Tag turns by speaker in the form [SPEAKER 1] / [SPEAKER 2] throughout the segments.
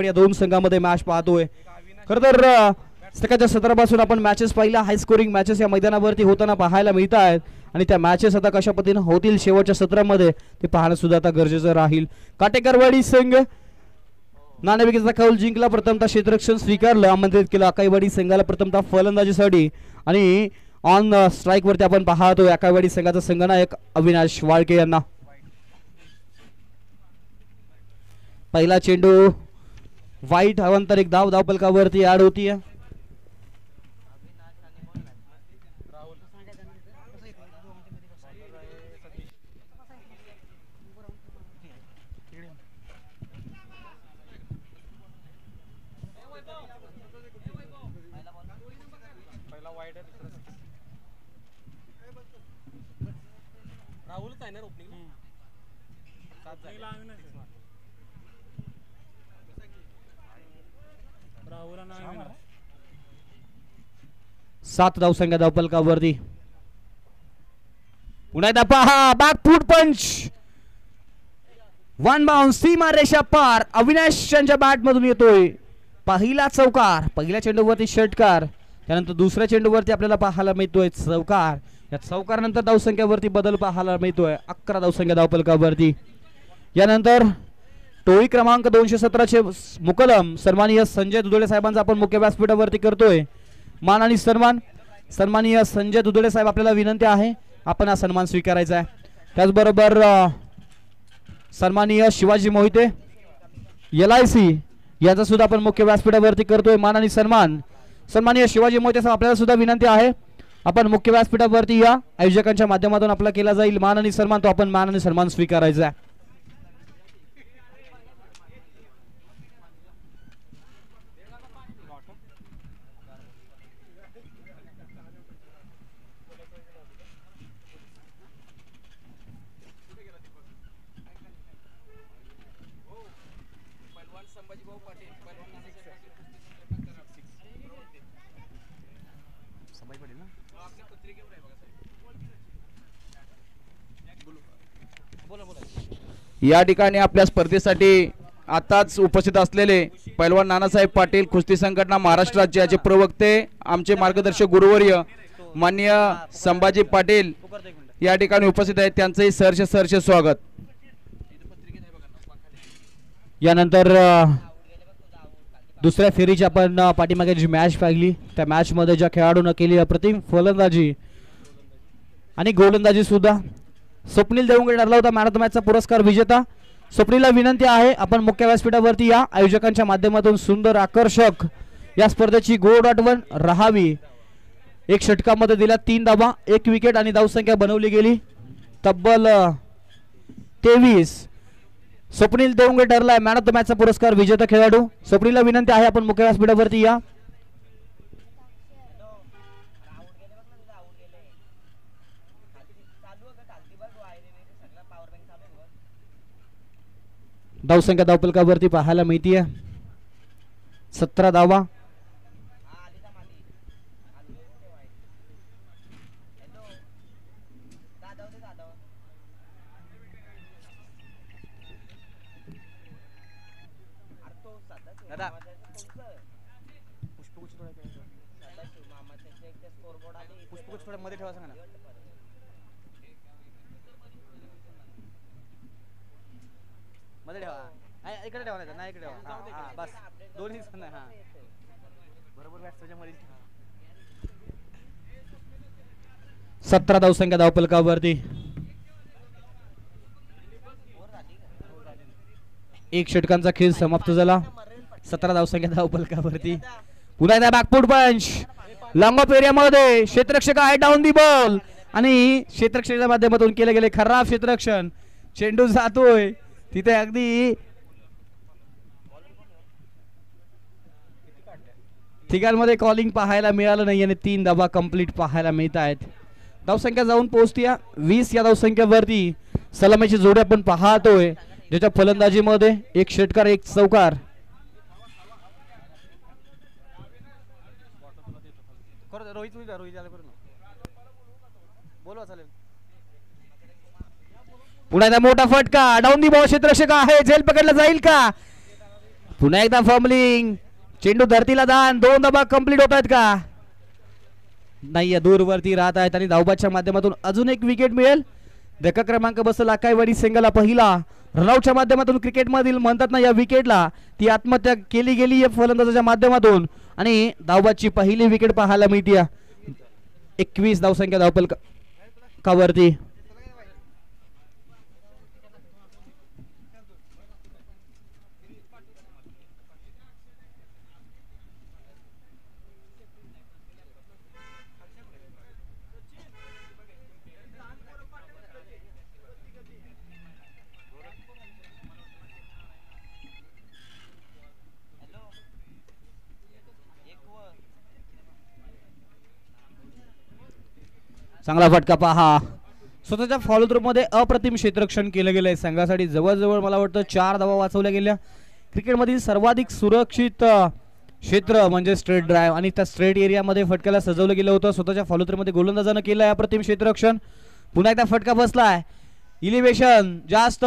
[SPEAKER 1] या दोन संघामध्ये मॅच पाहतोय. खरं तर सकाळच्या सत्रापासून आपण मॅचेस पाहिल्या, हाय स्कोरिंग मॅचेस या मैदानावरती होताना पाहायला मिळत आहेत आणि त्या मॅचेस आता कशा पद्धतीने होतील शेवटच्या सत्रामध्ये ते पाहणं सुद्धा आता गरजेचं राहील. काटेकरवाडी संघ नाणेफेकीचा कौल जिंकला, प्रथमतः क्षेत्ररक्षण स्वीकारलं, आमंत्रित केलं आकाईवाडी संघाला प्रथमतः फलंदाजीसाठी आणि ऑन स्ट्राईक वरती आपण पाहतोय आकाईवाडी संघाचा संघनायक अविनाश वाळके यांना. पहिला चेंडू वाईट अवंतर एक धाव धावपलकावरती ऍड होती आहे. सात धावसंख्या धावपलकावरती. पुन्हा एकदा पहा बॅकफूट पंच, वन बाउन्स, सीमा रेषा पार, अविनाश यांच्या बॅट मधून येतोय पहिला चौकार. पहिल्या चेंडूवरती षटकार, त्यानंतर दुसऱ्या चेंडूवरती आपल्याला पाहायला मिळतोय चौकार. या चौकारानंतर धावसंख्येवरती बदल पाहायला मिळतोय 11 धावसंख्या धावपलकावरती. यानंतर टोळी क्रमांक 217 मुकदम सन्माननीय संजय दुधळे साहेबांचा आपण मुख्य व्यासपीठावरती करतोय मान आणि सन्मान. सन्माननीय संजय दुधळे साहेब आपल्याला विनंती आहे आपण हा सन्मान स्वीकारायचा आहे. त्याचबरोबर सन्माननीय शिवाजी मोहिते LIC यांचा सुद्धा आपण मुख्य व्यासपीठावरती करतोय मान आणि सन्मान. सन्माननीय शिवाजी मोहिते साहेब आपल्याला सुद्धा विनंती आहे आपण मुख्य व्यासपीठावरती या आयोजकांच्या माध्यमातून आपला केला जाईल मान आणि सन्मान, तो आपण मान आणि सन्मान स्वीकारायचा आहे.
[SPEAKER 2] या ठिकाणी आपल्या स्पर्धेसाठी आताच उपस्थित असलेले पैलवान नानासाहेब पाटील कुस्ती संघटना महाराष्ट्र राज्याचे प्रवक्ते, आमचे मार्गदर्शक गुरुवर्य माननीय संभाजी पाटील या ठिकाणी उपस्थित आहेत, त्यांचंही सहर्ष स्वागत.
[SPEAKER 1] यानंतर दुसऱ्या फेरीची आपण पाठीमागे जी मॅच पाहिली त्या मॅच मध्ये ज्या खेळाडूंना केली अप्रतिम फलंदाजी आणि गोलंदाजी सुद्धा, स्वप्नील देवंगे ठरला होता मॅन ऑफ द मॅचचा पुरस्कार विजेता. स्वप्नीलला विनंती आहे आपण मुख्य व्यासपीठावरती या आयोजकांच्या माध्यमातून सुंदर आकर्षक या स्पर्धेची गोड आठवण राहावी. एक षटकामध्ये दिल्या 3 धावा, 1 विकेट आणि धावसंख्या बनवली गेली तब्बल 23. स्वप्नील देवंगे ठरलाय मॅन ऑफ द मॅचचा पुरस्कार विजेता खेळाडू. स्वप्नीलला विनंती आहे आपण मुख्य व्यासपीठावरती या. धावसंख्या धावपलकावरती पाहायला मिळतीये 17 धावा.
[SPEAKER 2] मध्ये ठेवा सांगा ना. मध्ये ठेवा, इकडे ठेवा नाही इकडे ठेवा. हां बस दोन्ही हां बरोबर बॅट त्याच्यामध्ये.
[SPEAKER 1] 17 धावसंख्या धावपलकावरती. एक षटकांचा खेळ समाप्त झाला. 17 धावसंख्या धावपलकावरती. पुन्हा एकदा बॅकफूट पंच, लॉंग ऑफ एरियामध्ये क्षेत्ररक्षक आहे डाऊन दी बॉल आणि क्षेत्ररक्षणाच्या माध्यमातून केले गेले खराब क्षेत्ररक्षण. चेंडू जातोय तिथे अगदी ठिकाणमध्ये कॉलिंग पाहायला मिळालं नाही आणि 3 धावा कंप्लीट पाहायला मिळत आहेत. धावसंख्या जाऊन पोहोचते 20 या धावसंख्येवरती. सलामीची जोडी आपण पाहतोय ज्याच्या फलंदाजीमध्ये 1 षटकार 1 चौकार. रोहित बोलवा चालेल. पुन्हा एकदा मोठा फटका, डाऊन दी बॉल, क्षेत्ररक्षक आहे, झेल पकडला जाईल का? पुन्हा एकदा फॉर्मलिंग, चेंडू धरतीला दान, 2 धावा कंप्लीट होत आहेत का? नाहीये, दूरवरती राहत आहेत आणि धावबादच्या माध्यमातून अजून एक विकेट मिळेल. धक्का क्रमांक बसला आकाईवाडी संघाला पहिला. रनआउटच्या माध्यमातून क्रिकेट मधील म्हणतात ना या विकेटला ती आत्महत्या केली गेली या फलंदाजाच्या माध्यमातून आणि धावबादची पहिली विकेट पाहायला मिळते. 21 धावसंख्या धावफलकावरती. चांगला फटका पहा. स्वतःच्या फॉलो थ्रू मध्ये अप्रतिम क्षेत्ररक्षण केलं गेलंय संघासाठी. जवळजवळ मला वाटतं 4 धावा वाचवल्या गेल्या. क्रिकेटमधील सर्वाधिक सुरक्षित क्षेत्र म्हणजे स्ट्रेट ड्राईव्ह आणि त्या स्ट्रेट एरियामध्ये फटक्याला सजवलं गेलं होतं. स्वतःच्या फॉलो थ्रू मध्ये गोलंदाजानं केलंय अप्रतिम क्षेत्ररक्षण. पुन्हा एकदा फटका बसलाय. इलिव्हेशन जास्त,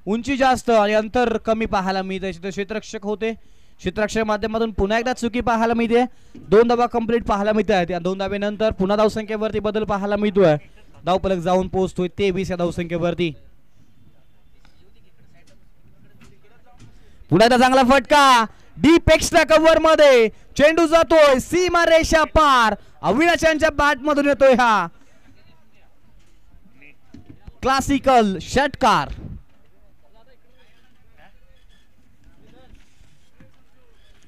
[SPEAKER 1] उंची जास्त आणि अंतर कमी पाहायला मिळते. क्षेत्ररक्षक होते. क्षेत्ररक्षक माध्यमातून पुन्हा एकदा चुकी पाहायला मिळते. 2 धावा कंप्लीट पाहायला मिळत आहेत. या 2 धावेनंतर पुन्हा धावसंख्येवरती बदल पाहायला मिळतोय. धावफलक जाऊन पोहोचतोय 23 या धावसंख्येवरती. पुन्हा एकदा चांगला फटका डीप एक्स्ट्रा कव्हर मध्ये. चेंडू जातोय सीमा रेषा पार. अविनाश यांच्या बॅट मधून येतोय हा क्लासिकल षटकार.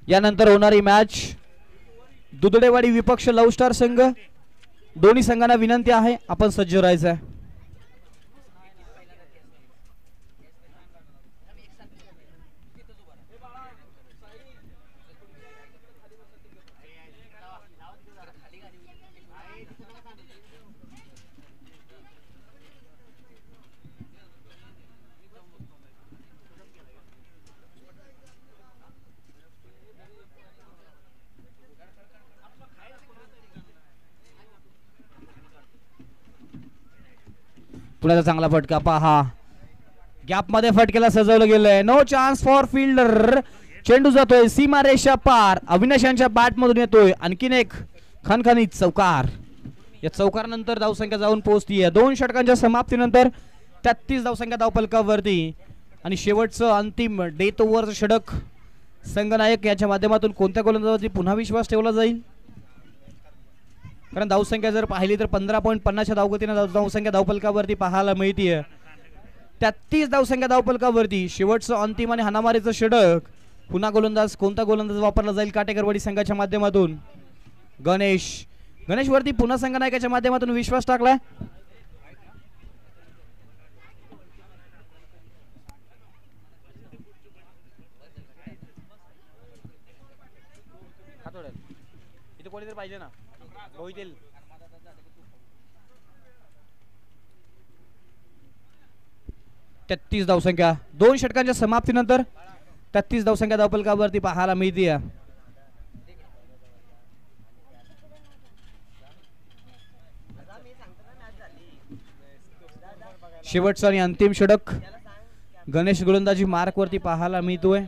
[SPEAKER 1] यानंतर होणारी मॅच दुधडेवाडी विपक्ष लव स्टार संघ. दोन्ही संघांना विनंती आहे आपण सज्ज राहायचं आहे. पुण्याचा चांगला फटका पहा. गॅप मध्ये फटकेला सजवलं गेलंय. No chance for fielder. चेंडू जातोय सीमा रेषा पार. अविनाश यांच्या बॅट मधून येतोय आणखीन एक खणखणीत चौकार. या चौकारानंतर धावसंख्या जाऊन पोहोचतीये 2 षटकांच्या समाप्तीनंतर 33 धावसंख्या धावफलकावरती. आणि शेवटचं अंतिम डेथ ओव्हरचं षटक संघनायक याच्या माध्यमातून कोणत्या गोलंदाजावरती पुन्हा विश्वास ठेवला जाईल? कारण धावसंख्या जर पाहिली तर 15.50 धावगतीने धावसंख्या धावफलकावरती पाहायला मिळतीये. 33 धावसंख्या धावफलकावरती शेवटचं अंतिम आणि हाणामारीचं षटक. पुन्हा गोलंदाज कोणता गोलंदाज वापरला जाईल काटेकरवाडी संघाच्या माध्यमातून? गणेश वरती पुन्हा संघनायकाच्या माध्यमातून विश्वास टाकलाय. इथे कोणीतरी पाहिजे ना. 33 धावसंख्या 2 षटकांच्या समाप्तीनंतर 33 धावसंख्या धावफलकावरती पाहायला मिळते. शेवटचं आणि अंतिम षटक गणेश गोलंदाजी मार्क वरती पाहायला मिळतोय.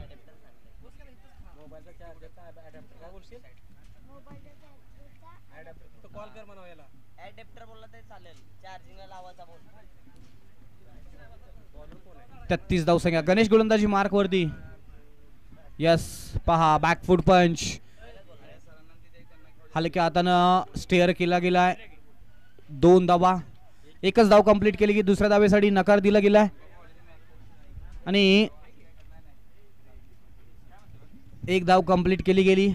[SPEAKER 1] तीस धावसंख्या गणेश गोलंदाजी मार्क वरती. यस पहा बॅकफूट पंच हलक्या हातानं स्टेअर केला गेलाय. 2 धावा. एकच धाव कंप्लीट केली की दुसऱ्या धावेसाठी नकार दिला गेलाय आणि 1 धाव कंप्लीट केली गेली.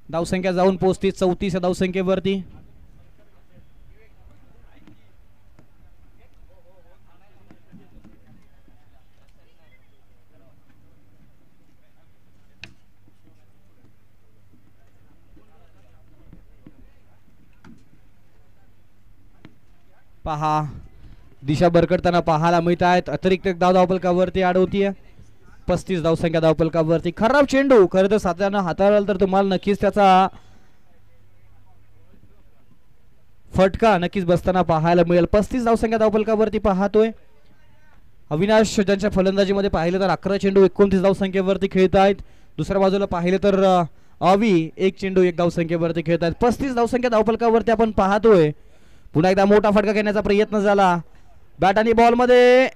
[SPEAKER 1] धावसंख्या जाऊन पोहोचते 34 या धावसंख्येवरती. पहा दिशा भरकटताना पाहायला मिळत आहेत. अतिरिक्त एक धाव धावफलकावरती अडवतीये. 35 धावसंख्या धावफलकावरती. खराब चेंडू खरं तर साध्यानं हाताळला तर तुम्हाला नक्कीच त्याचा फटका नक्कीच बसताना पाहायला मिळेल. 35 धावसंख्या धावफलकावरती पाहतोय. अविनाश ज्यांच्या फलंदाजीमध्ये पाहिलं तर 11 चेंडू 29 धावसंख्येवरती खेळत आहेत. दुसऱ्या बाजूला पाहिलं तर अवी 1 चेंडू 1 धावसंख्येवरती खेळत आहेत. 35 धावसंख्या धावफलकावरती आपण पाहतोय. पुन्हा एकदा मोठा फटका घेण्याचा प्रयत्न झाला. बॅट आणि बॉल मध्ये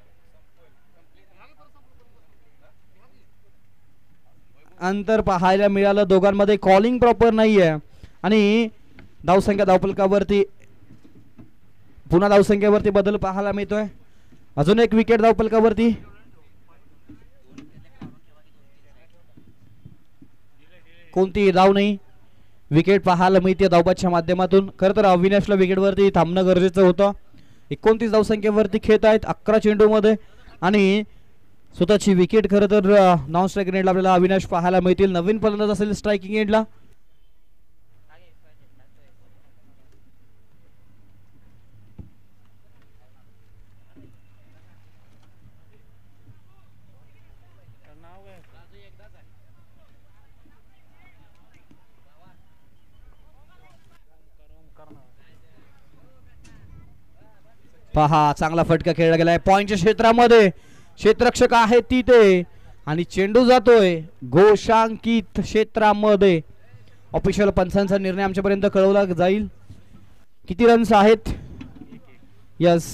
[SPEAKER 1] अंतर पाहायला मिळालं. दोघांमध्ये कॉलिंग प्रॉपर नाहीये आणि धावसंख्या धावफलकावरती पुन्हा धावसंख्येवरती बदल पाहायला मिळतोय. अजून एक विकेट धावफलकावरती. कोणती धाव नाही. विकेट पाहायला मिळते धावबादच्या माध्यमातून. खरं तर अविनाशला विकेटवरती थांबणं गरजेचं होतं. 29 धावसंख्येवरती खेळत आहेत 11 चेंडू मध्ये आणि स्वतःची विकेट. खरं तर नॉन स्ट्रायकिंग एंडला आपल्याला अविनाश पाहायला मिळतील. नवीन फलंदाज असेल स्ट्रायकिंग एंडला. पहा चांगला फटका खेळला गेलाय पॉइंटच्या क्षेत्रामध्ये. क्षेत्ररक्षक आहे तिथे आणि चेंडू जातोय घोषांकित क्षेत्रामध्ये. ऑफिशियल पंचांचा निर्णय आमच्यापर्यंत कळवला जाईल. किती रन्स आहेत. यस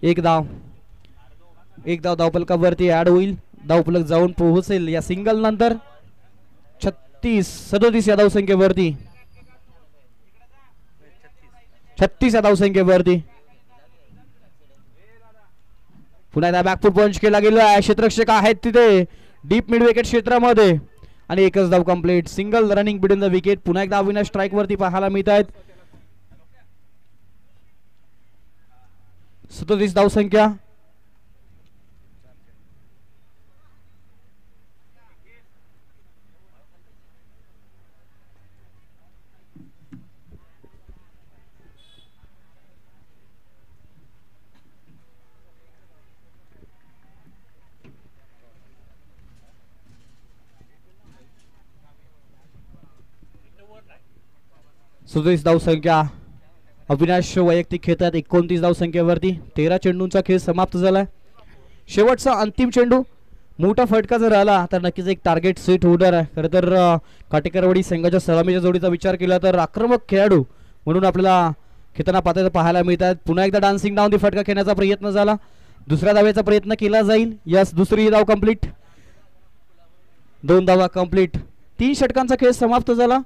[SPEAKER 1] एक धाव धावफलकावरती ऍड होईल. धावफलक जाऊन पोहोचेल या सिंगल नंतर. 37 या धावसंख्येवरती 36 या धावसंख्येवरती. पुन्हा एकदा बॅकफूट पंच केला गेला. क्षेत्ररक्षक आहेत तिथे डीप मिड विकेट क्षेत्रामध्ये आणि एकच धाव complete. Single running between the wicket. पुन्हा एकदा अविनाश स्ट्राईक वरती पाहायला मिळत आहेत. 37 धावसंख्या. धावसंख्या. अविनाश वैयक्तिक खेळतात 29 धावसंख्येवरती. 13 चेंडूंचा खेळ समाप्त झालाय. शेवटचा अंतिम चेंडू. मोठा फटका जर आला तर नक्कीच एक टार्गेट सेट होणार आहे. खरं तर काटेकरवाडी संघाच्या सलामीच्या जोडीचा विचार केला तर आक्रमक खेळाडू म्हणून आपल्याला खेळताना पात्र पाहायला मिळतात. पुन्हा एकदा डान्सिंग डाऊन ती फटका खेळण्याचा प्रयत्न झाला. दुसऱ्या धावेचा प्रयत्न केला जाईल. यस दुसरी धाव कंप्लीट. 2 धावा कंप्लीट. 3 षटकांचा खेळ समाप्त झाला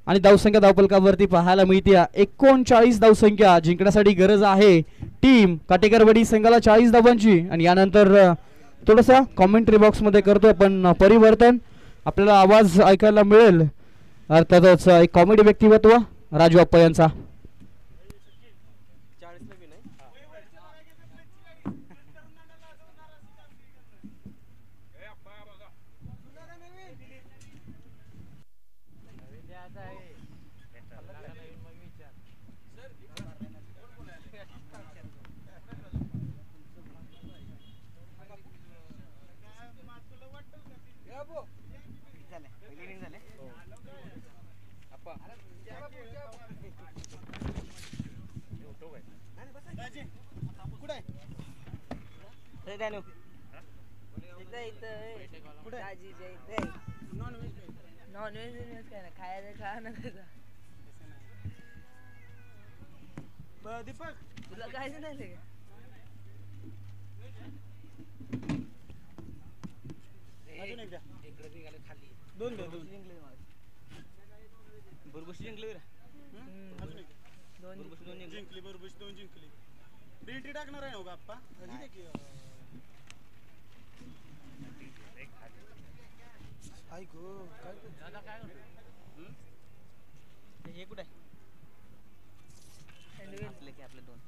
[SPEAKER 1] आणि धावसंख्या धावफलकावरती पाहायला मिळते 39 धावसंख्या. जिंकण्यासाठी गरज आहे टीम काटेकरवाडी संघाला 40 धावांची. आणि यानंतर थोडंसं कॉमेंट्री बॉक्स मध्ये करतोय पण परिवर्तन. आपल्याला आवाज ऐकायला मिळेल अर्थातच एक कॉमेडी व्यक्तिमत्व राजू अप्पा यांचा.
[SPEAKER 3] तुला काय नाही दोन बरोबर जिंकले जिंकली बरोबर 2 जिंकली. एंट्री टाकणार आहे का आप्पा. ऐको काय दादा काय हे कुठे आपले की आपले 2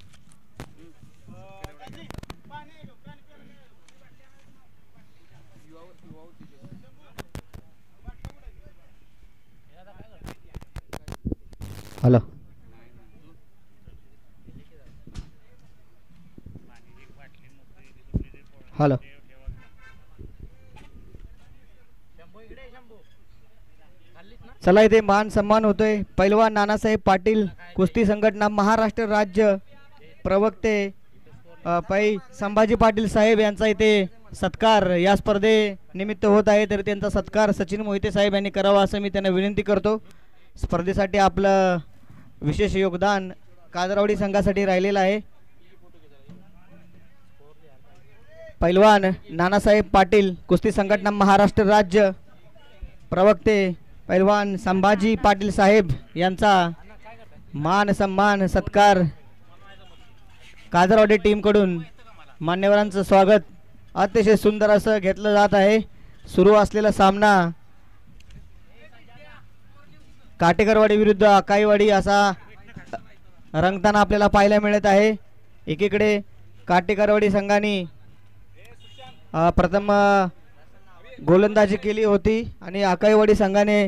[SPEAKER 1] हॅलो हॅलो
[SPEAKER 4] चला इथे मान सन्मान होतोय. पैलवान नानासाहेब पाटील कुस्ती संघटना महाराष्ट्र राज्य प्रवक्ते पै संभाजी पाटील साहेब यांचा इथे सत्कार या स्पर्धेनिमित्त होत आहे, तर त्यांचा सत्कार सचिन मोहिते साहेब यांनी करावा असं मी त्यांना विनंती करतो. स्पर्धेसाठी आपलं विशेष योगदान काजरावडी संघासाठी राहिलेलं आहे. पैलवान नानासाहेब पाटील कुस्ती संघटना महाराष्ट्र राज्य प्रवक्ते पैलवान संभाजी पाटील साहेब यांचा मान सन्मान सत्कार काजरवाडी टीमकडून मान्यवरांचं स्वागत अतिशय सुंदर असं घेतलं जात आहे. सुरू असलेला सामना काटेकरवाडी विरुद्ध अकाईवाडी असा रंगताना आपल्याला पाहायला मिळत आहे. एकीकडे काटेकरवाडी संघाने प्रथम गोलंदाजी केली होती आणि अकाईवाडी संघाने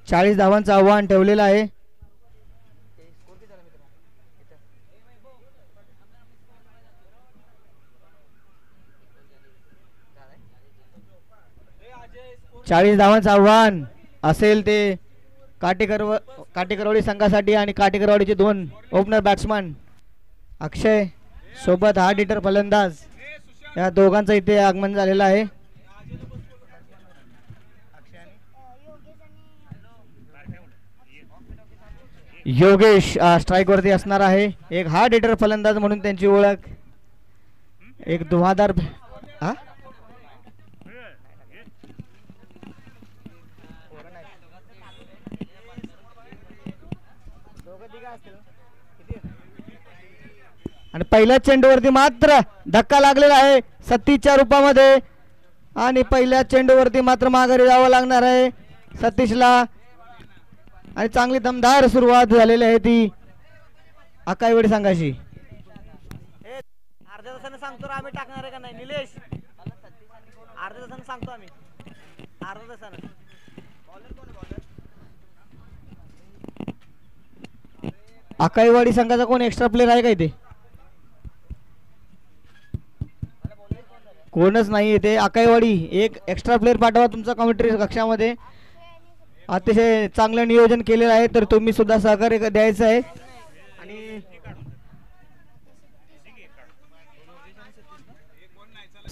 [SPEAKER 4] चाळीस धावांचं आव्हान ठेवलेलं आहे. चाळीस धावांचं आव्हान असेल ते काटेकरवाडी संघासाठी आणि काटेकरवाडीचे दोन ओपनर बॅट्समन अक्षय सोबत हार्ड हिटर फलंदाज या दोघांचं इथे आगमन झालेलं आहे. योगेश स्ट्राइक वरती असणार आहे. एक हार्ड हिटर फलंदाज म्हणून त्यांची ओळख. एक धुवाधार आणि पहिल्या चेंडूवरती मात्र धक्का लागलेला आहे सतीशच्या रूपामध्ये आणि पहिल्या चेंडूवरती मात्र माघारी जावं लागणार आहे सतीशला आणि चांगली दमदार सुरुवात झालेली आहे ती अकाईवाडी संघाची.
[SPEAKER 5] अर्ध्या तासाने सांगतो आम्ही टाकणार आहे का नाही निलेश, अर्ध्या तासाने सांगतो आम्ही अर्ध्या तासाने.
[SPEAKER 4] अकाईवाडी संघाचा कोण एक्स्ट्रा प्लेअर आहे का इथे? कोणच नाही इथे. अकाईवाडी एक एक्स्ट्रा प्लेअर पाठवा तुमचा कॉमेंट्री कक्षामध्ये. अतिशय चांगलं नियोजन केलेलं आहे तर तुम्ही सुद्धा सहकार्य द्यायचं आहे. आणि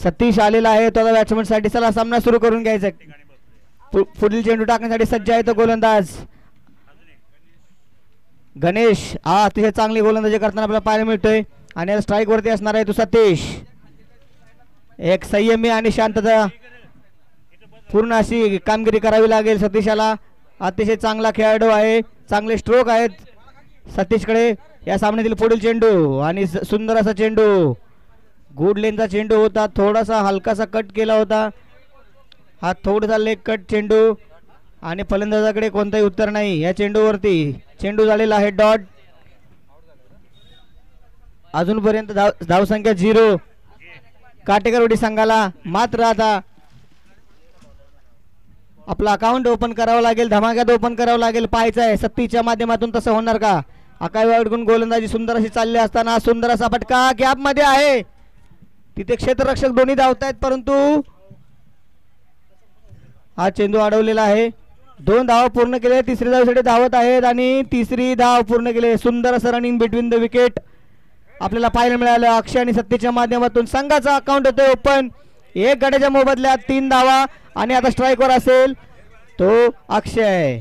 [SPEAKER 4] सतीश आलेला आहे तो बॅट्समन साठी. चला सामना सुरू करून घ्यायचा. पुढील चेंडू टाकण्यासाठी सज्ज आहे तो गोलंदाज गणेश. हा अतिशय चांगली गोलंदाजी करताना आपल्याला पाहायला मिळतोय आणि स्ट्राईक वरती असणार आहे तो सतीश. एक संयमी आणि शांतता पूर्ण अशी कामगिरी करावी लागेल सतीशाला. अतिशय चांगला खेळाडू आहे, चांगले स्ट्रोक आहेत सतीशकडे. या सामन्यातील पुढील चेंडू आणि सुंदर असा चेंडू गुड लेनचा चेंडू होता. थोडासा हलकासा कट केला होता हा थोडासा लेग कट चेंडू आणि फलंदाजाकडे कोणताही उत्तर नाही या चेंडूवरती. चेंडू झालेला आहे डॉट. अजूनपर्यंत धावसंख्या 0 काटेकरवाडी संघाला. मात्र आता आपलं अकाउंट ओपन करावं लागेल, धमाक्यात ओपन करावं लागेल. पाहायचं आहे सत्तीच्या माध्यमातून तसं होणार का. अकाईवाडीकडून गोलंदाजी सुंदर अशी चालली असताना सुंदर असा फटका गॅप मध्ये आहे. तिथे क्षेत्ररक्षक दोन्ही धावत आहेत परंतु हा चेंडू अडवलेला आहे. 2 धावा पूर्ण केले, तिसरी धावेसाठी धावत आहेत आणि तिसरी धाव पूर्ण केली. सुंदर असं रनिंग बिटवीन द विकेट आपल्याला पाहायला मिळालं. अक्षय आणि सत्तेच्या माध्यमातून संघाचा अकाउंट होतोय ओपन. 1 गड्याच्या मोबदल्यात 3 धावा आणि आता स्ट्राईकवर असेल तो अक्षय.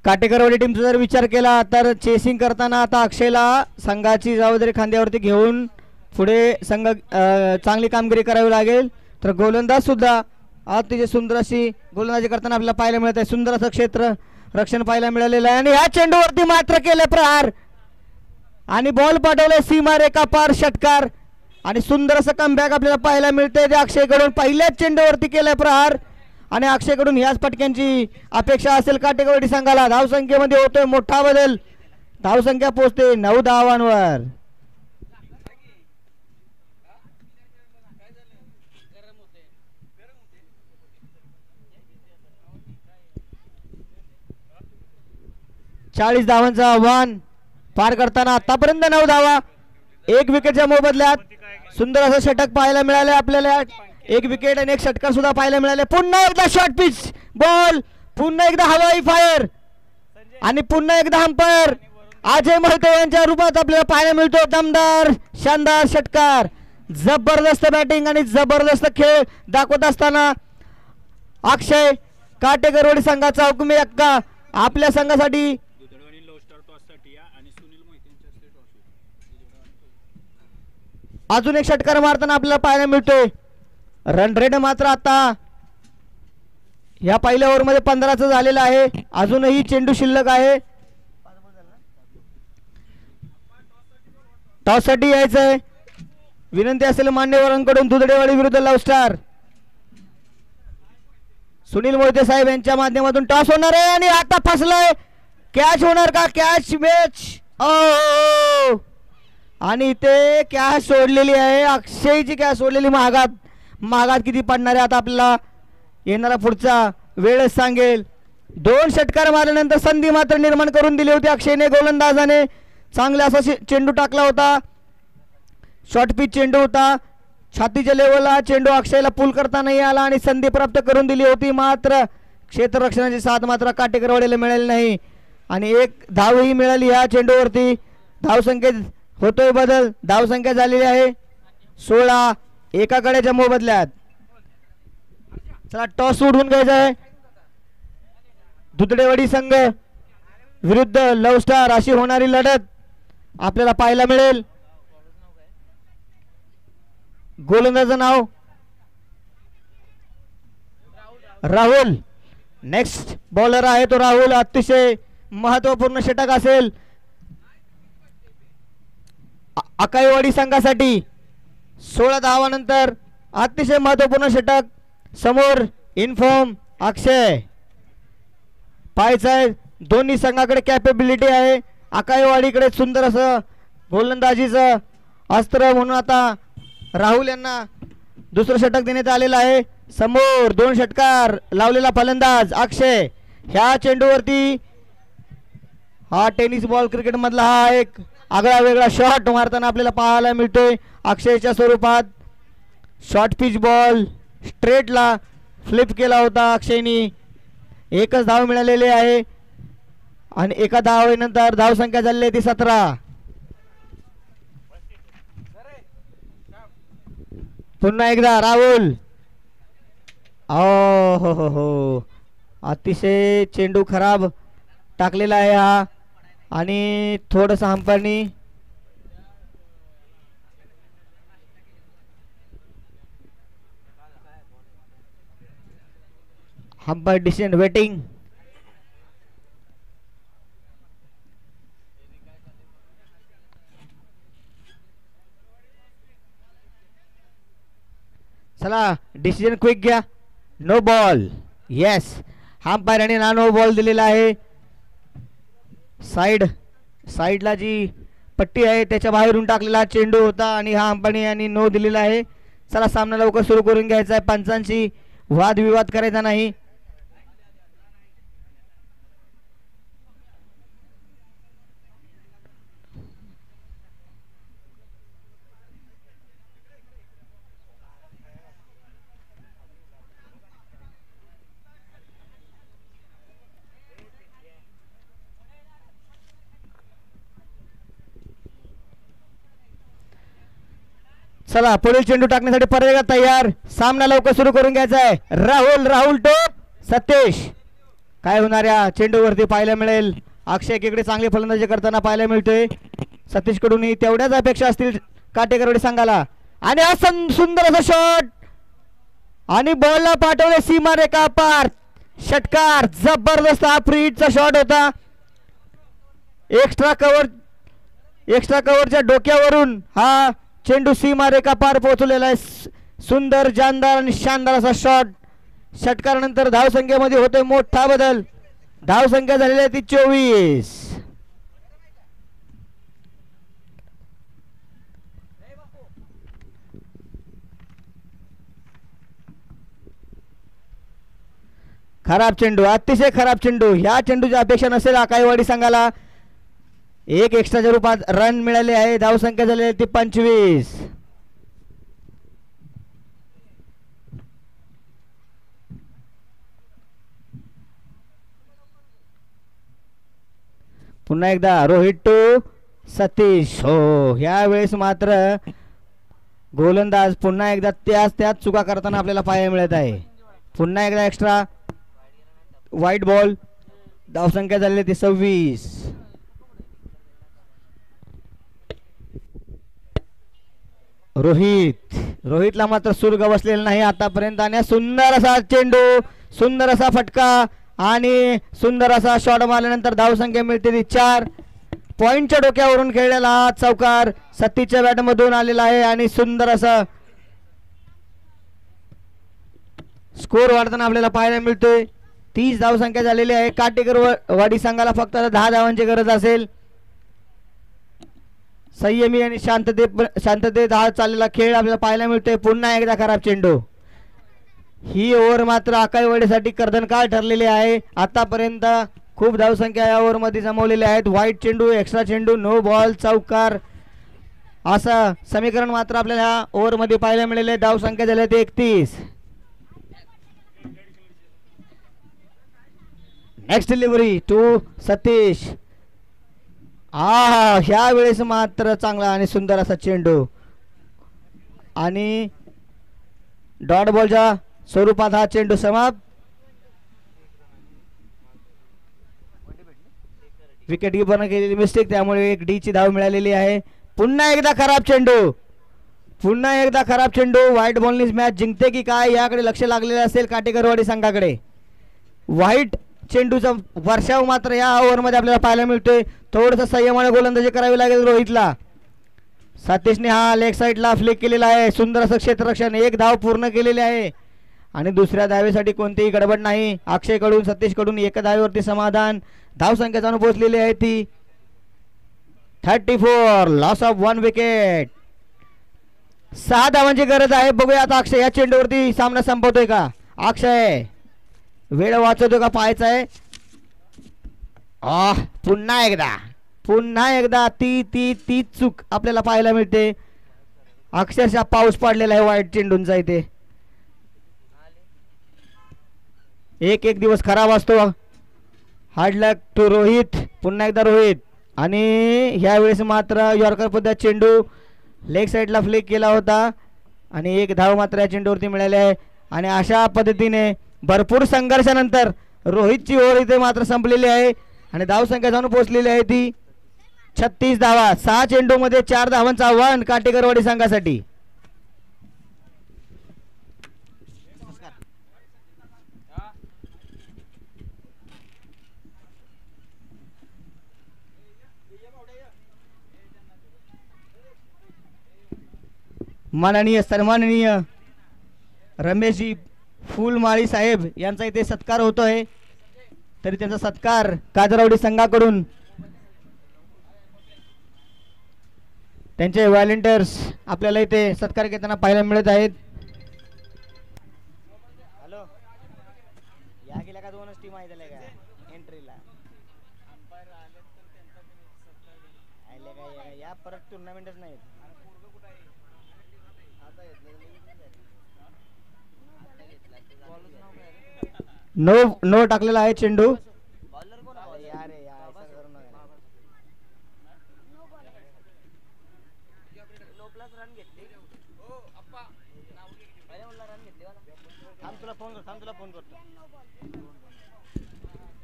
[SPEAKER 4] काटेकरवाडी टीमचा जर विचार केला तर चेसिंग करताना आता अक्षयला संघाची जबाबदारी खांद्यावरती घेऊन पुढे संघ चांगली कामगिरी करावी लागेल. तर गोलंदाज सुद्धा अतिशय सुंदर अशी गोलंदाजी करताना आपल्याला पाहायला मिळत आहे. सुंदर असं क्षेत्र रक्षण पाहायला मिळालेलं आहे आणि ह्या चेंडूवरती मात्र केले प्रहार आणि बॉल पाठवले सीमा रेखा पार षटकार आणि सुंदर असं कमबॅक आपल्याला पाहायला मिळतंय. ते अक्षयकडून पहिल्याच चेंडूवरती केलाय प्रहार आणि अक्षयकडून ह्याच पटक्यांची अपेक्षा असेल काटेकरवाडी संघाला. धावसंख्येमध्ये होतोय मोठा बदल. धावसंख्या पोहोचते 9 धावांवर. 40 धावांचं आव्हान पार करताना आतापर्यंत 9 धावा, 1 विकेटच्या मोबदल्यात सुंदर असं षटक पाहायला मिळाले आपल्याला. 1 विकेट आणि 1 षटकार सुद्धा पाहायला मिळाले. पुन्हा एकदा शॉर्ट पिच बॉल, पुन्हा एकदा हवाई फायर आणि पुन्हा एकदा अंपायर अजय मोहिते यांच्या रूपात आपल्याला पाहायला मिळतो दमदार शानदार षटकार. जबरदस्त बॅटिंग आणि जबरदस्त खेळ दाखवत असताना अक्षय काटेकरवाडी संघाचा हुकमी अक्का आपल्या संघासाठी अजून एक षटकार मारताना आपल्याला पाहायला मिळतोय. रन रेट मात्र आता या पहिल्या ओव्हरमध्ये 15चं झालेलं आहे. अजूनही चेंडू शिल्लक आहे. टॉससाठी यायचंय. विनंती असेल मान्यवरांकडून दुधडेवाडी विरुद्ध लव्ह स्टार. सुनील मोहिते साहेब यांच्या माध्यमातून टॉस होणार आहे आणि आता फसलाय. कॅच होणार का? कॅच मॅच आणि इथे कॅच सोडलेली आहे. अक्षयची कॅच सोडलेली. महागात किती पडणार आहे आता आपल्याला येणारा पुढचा वेळच सांगेल. 2 षटकार मारल्यानंतर संधी मात्र निर्माण करून दिली होती अक्षयने. गोलंदाजाने चांगला असा चेंडू टाकला होता. शॉर्ट पिच चेंडू होता. छातीच्या लेवलला चेंडू अक्षयला पुल करता नाही आला आणि संधी प्राप्त करून दिली होती. मात्र क्षेत्ररक्षणाची साथ मात्र काटेकरवाडीला मिळाली नाही आणि 1 धावही मिळाली या चेंडूवरती. धावसंख्येत होतोय बदल. धावसंख्या झालेली आहे 16 एका गड्याच्या मोबदल्यात. चला टॉस उडवून घ्यायचा आहे. दुधडेवाडी संघ विरुद्ध लव्ह स्टार अशी होणारी लढत आपल्याला पाहायला मिळेल. गोलंदाजाचं नाव राहुल. नेक्स्ट बॉलर आहे तो राहुल. अतिशय महत्वपूर्ण षटक असेल अकाईवाडी संघासाठी. 16 धावानंतर अतिशय महत्वपूर्ण षटक. समोर इन्फॉर्म अक्षय पाहायचंय. दोन्ही संघाकडे कॅपेबिलिटी आहे. अकाईवाडीकडे सुंदर असं गोलंदाजीचं अस्त्र म्हणून आता राहुल यांना दुसरं षटक देण्यात आलेलं आहे. समोर 2 षटकार लावलेला फलंदाज अक्षय. ह्या चेंडूवरती हा टेनिस बॉल क्रिकेट मधला हा एक आगळा वेगळा शॉट मारताना आपल्याला पाहायला मिळतोय अक्षयच्या स्वरूपात. शॉर्ट पिच बॉल स्ट्रेटला फ्लिप केला होता अक्षयनी. 1च धाव मिळालेली आहे आणि एका धावेनंतर धावसंख्या झालेली ती 17. पुन्हा एकदा राहुल. हो अतिशय चेंडू खराब टाकलेला आहे हा आणि थोडंसं अंपायरनी अंपायर डिसिजन वेटिंग. चला डिसिजन क्विक घ्या. No ball. येस अंपायरने नो बॉल दिलेला आहे. साईडला जी पट्टी आहे त्याच्या बाहेरून टाकलेला चेंडू होता आणि हा अंपायरने यांनी नो दिलेला आहे. चला सामना लवकर सुरू करून घ्यायचा आहे. पंचांची वादविवाद करायचा नाही. चला पुढील चेंडू टाकण्यासाठी परत तयार. सामना लवकर सुरू करून घ्यायचा आहे. राहुल टो सतीश. काय होणार या चेंडूवरती पाहायला मिळेल. अक्षय एकीकडे चांगली फलंदाजी करताना पाहायला मिळतोय. सतीश कडूनही तेवढ्याच अपेक्षा असतील काटेकरवाडी संघाला. आणि हा सुंदर असा शॉट आणि बॉलला पाठवले सीमा रेखा पार. षटकार जबरदस्त हा फ्री हिटचा शॉट होता. एक्स्ट्रा कव्हरच्या डोक्यावरून हा चेंडू सीमा रेखा पार पोहोचलेला आहे. सुंदर जानदार आणि शानदार असा शॉट. षटकारानंतर धावसंख्येमध्ये होतोय मोठा बदल. धावसंख्या झालेली आहे ती 24. खराब चेंडू, अतिशय खराब चेंडू. ह्या चेंडूची अपेक्षा नसेल आकाईवाडी संघाला. एक एक्स्ट्राच्या रूपात रन मिळाले आहे. धावसंख्या झाली ती 25. पुन्हा एकदा रोहित टू सतीश. हो, ह्या वेळेस मात्र गोलंदाज पुन्हा एकदा त्याच चुका करताना आपल्याला पाहायला मिळत आहे. पुन्हा एकदा एक्स्ट्रा वाईट बॉल. धावसंख्या झालेली ती 26. रोहितला मात्र सूर गवसलेला नाही आतापर्यंत. आणि सुंदर असा चेंडू, सुंदर असा फटका आणि सुंदर असा शॉट मारल्यानंतर धावसंख्या मिळते ती 4. पॉइंटच्या डोक्यावरून खेळलेला हा चौकार सतीच्या बॅटमधून आलेला आहे आणि सुंदर असा स्कोर वाढताना आपल्याला पाहायला मिळतोय. 30 धावसंख्या झालेली आहे. काटेकर वाडी संघाला फक्त 10 धावांची गरज असेल. संयमी आणि शांततेत हा चाललेला खेळ आपल्याला पाहायला मिळतोय. पुन्हा एकदा खराब चेंडू. ही ओव्हर मात्र आकाईवाडीसाठी कर्दनकाळ ठरलेली आहे. आतापर्यंत खूप धावसंख्या या ओव्हरमध्ये जमवलेल्या आहेत. वाईट चेंडू, एक्स्ट्रा चेंडू, नो बॉल, चौकार असं समीकरण मात्र आपल्याला ओव्हरमध्ये पाहायला मिळाले. धावसंख्या झाली 31. Next delivery to Satish. ह्या वेळेस मात्र चांगला आणि सुंदर असा चेंडू आणि डॉट बॉलच्या स्वरूपात हा चेंडू समाप्त. विकेट कीपरने केलेली मिस्टेक, त्यामुळे एक डी ची धाव मिळालेली आहे. पुन्हा एकदा खराब चेंडू, पुन्हा एकदा खराब चेंडू. व्हाईट बॉलनीच मॅच जिंकते की काय याकडे लक्ष लागलेले असेल काटेकरवाडी संघाकडे. व्हाईट चेंडूचा वर्षाव मात्र या ओव्हरमध्ये आपल्याला पाहायला मिळतोय. थोडंसं संयमाने गोलंदाजी करावी लागेल रोहितला. सतीशने हा लेग साईडला फ्लिक केलेला आहे. सुंदर असं क्षेत्ररक्षण. एक धाव पूर्ण केलेली आहे आणि दुसऱ्या धावेसाठी कोणतीही गडबड नाही. अक्षयकडून सतीशकडून एका धावेवरती समाधान. धावसंख्या जाणून पोहोचलेली आहे ती 34. Loss of 1 wicket. 6 धावांची गरज आहे. बघूया आता अक्षय या चेंडूवरती सामना संपवतोय का. अक्षय वेळ वाचवतो का पाहायचा आहे. पुन्हा एकदा ती चूक आपल्याला पाहायला मिळते. अक्षरशः पाऊस पडलेला आहे वाईट चेंडूंचा इथे. एक दिवस खराब असतो. Hard luck to Rohit. पुन्हा एकदा रोहित आणि ह्या वेळेस मात्र यॉर्कर पद्धत चेंडू लेग साईडला फ्लिक केला होता आणि एक धाव मात्र या चेंडूवरती मिळाली आहे. आणि अशा पद्धतीने भरपूर संघर्षानंतर रोहितची ओव्हर इथे मात्र संपलेली आहे आणि धावसंख्या जाऊन पोहोचलेली आहे ती 36 धावा. 6 चेंडूमध्ये 4 धावांचं आव्हान काटेकरवाडी संघासाठी. माननीय सन्माननीय रमेशजी फुलमाळी साहेब यांचा इथे सत्कार होतोय. तरी त्यांचा सत्कार काजरावडी संघाकडून त्यांचे व्हॉलेंटियर्स आपल्याला इथे सत्कार घेताना पाहायला मिळत आहेत. हॅलो या गेल्या का 2च टीम आहे त्याला का एंट्रीला या परत टुर्नामेंटच नाही. नो टाकलेला आहे चेंडू.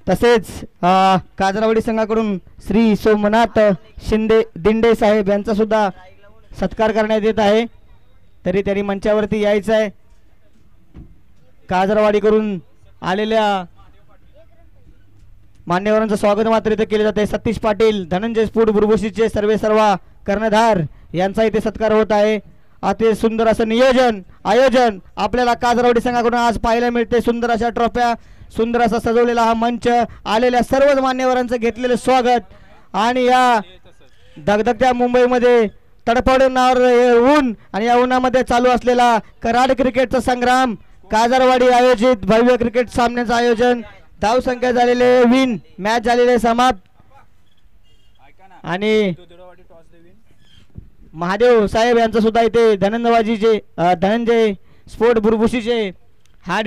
[SPEAKER 4] तसेच काजरावडी संघाकडून श्री सोमनाथ शिंदे दिंडे साहेब यांचा सुद्धा सत्कार करण्यात येत आहे. तरी त्यांनी मंचावरती यायचं आहे. काजरावाडीकडून आलेल्या मान्यवरांचं स्वागत मात्र इथे केले जाते. सतीश पाटील, धनंजय स्फूट, बुरबुशीचे सर्वेसर्वा कर्णधार यांचा इथे सत्कार होत आहे. अतिशय सुंदर असं नियोजन आयोजन आपल्याला काजरावडी संघाकडून आज पाहायला मिळते. सुंदर अशा ट्रॉफ्या, सुंदर असा सजवलेला हा मंच, आलेल्या सर्वच मान्यवरांचं घेतलेलं स्वागत आणि या धगधगत्या मुंबईमध्ये तडफडणावर ऊन आणि या उन्हामध्ये चालू असलेला कराड क्रिकेटचा संग्राम काजारवाडी आयोजित भव्य क्रिकेट सामन्याचं आयोजन. धाव संख्या झालेले विन, मॅच झालेले समाप्त. आणि महादेव साहेब यांचा सुद्धा इथे धनंजय स्पोर्ट बुरबुशीचे हा